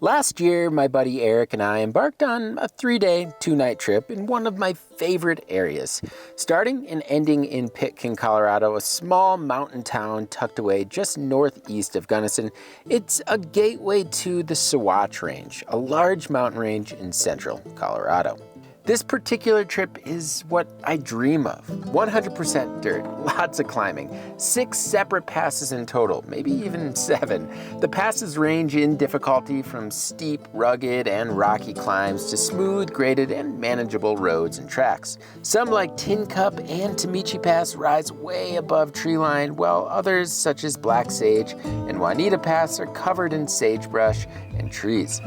Last year, my buddy Eric and I embarked on a 3-day, 2-night trip in one of my favorite areas. Starting and ending in Pitkin, Colorado, a small mountain town tucked away just northeast of Gunnison, it's a gateway to the Sawatch Range, a large mountain range in central Colorado. This particular trip is what I dream of. 100% dirt, lots of climbing, 6 separate passes in total, maybe even 7. The passes range in difficulty from steep, rugged, and rocky climbs to smooth, graded, and manageable roads and tracks. Some, like Tin Cup and Tamichi Pass, rise way above treeline, while others, such as Black Sage and Juanita Pass, are covered in sagebrush and trees.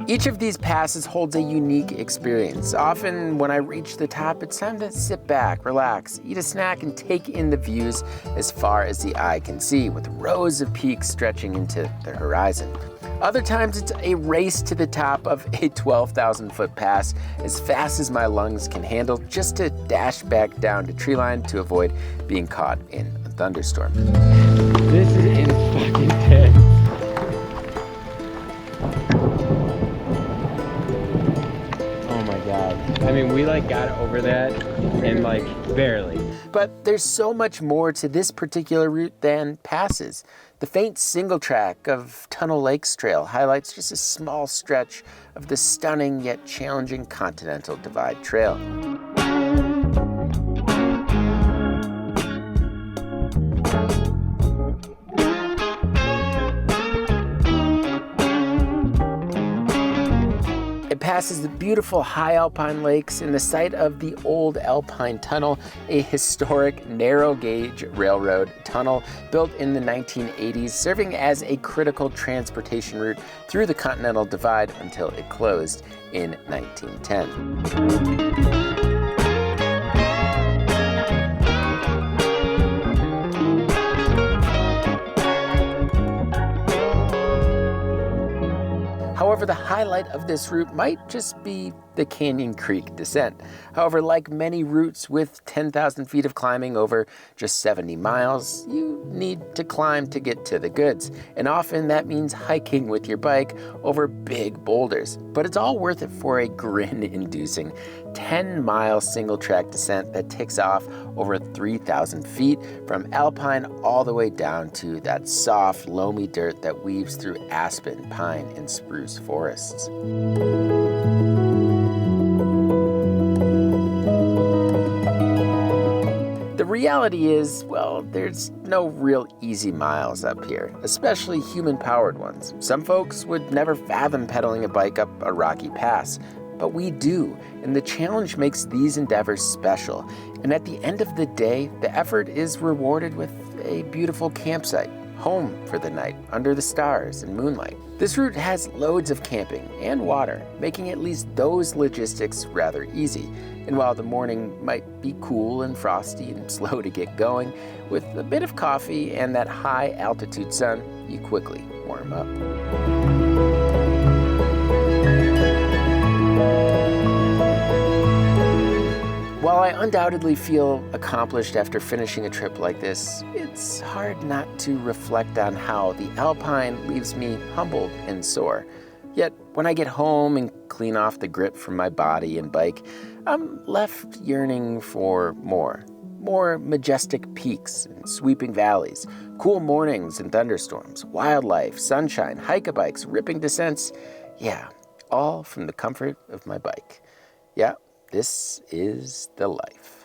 Each of these passes holds a unique experience. Often when I reach the top, it's time to sit back, relax, eat a snack, and take in the views as far as the eye can see, with rows of peaks stretching into the horizon. Other times it's a race to the top of a 12,000-foot pass as fast as my lungs can handle, just to dash back down to treeline to avoid being caught in a thunderstorm. This is fucking intense. I mean, we got over that and barely. But there's so much more to this particular route than passes. The faint single track of Tunnel Lakes Trail highlights just a small stretch of the stunning yet challenging Continental Divide Trail. It passes the beautiful high alpine lakes and the site of the old Alpine Tunnel, a historic narrow gauge railroad tunnel built in the 1980s, serving as a critical transportation route through the Continental Divide until it closed in 1910. However, the highlight of this route might just be the Canyon Creek descent. However, like many routes with 10,000 feet of climbing over just 70 miles, you need to climb to get to the goods. And often that means hiking with your bike over big boulders. But it's all worth it for a grin-inducing 10-mile single-track descent that takes off over 3,000 feet from Alpine all the way down to that soft, loamy dirt that weaves through aspen, pine, and spruce forests. The reality is, well, there's no real easy miles up here, especially human-powered ones. Some folks would never fathom pedaling a bike up a rocky pass, but we do, and the challenge makes these endeavors special. And at the end of the day, the effort is rewarded with a beautiful campsite, home for the night, under the stars and moonlight. This route has loads of camping and water, making at least those logistics rather easy. And while the morning might be cool and frosty and slow to get going, with a bit of coffee and that high altitude sun, you quickly warm up. While I undoubtedly feel accomplished after finishing a trip like this, it's hard not to reflect on how the Alpine leaves me humbled and sore. Yet when I get home and clean off the grit from my body and bike, I'm left yearning for more. More majestic peaks and sweeping valleys, cool mornings and thunderstorms, wildlife, sunshine, hike-a-bikes, ripping descents. Yeah, all from the comfort of my bike. Yeah, this is the life.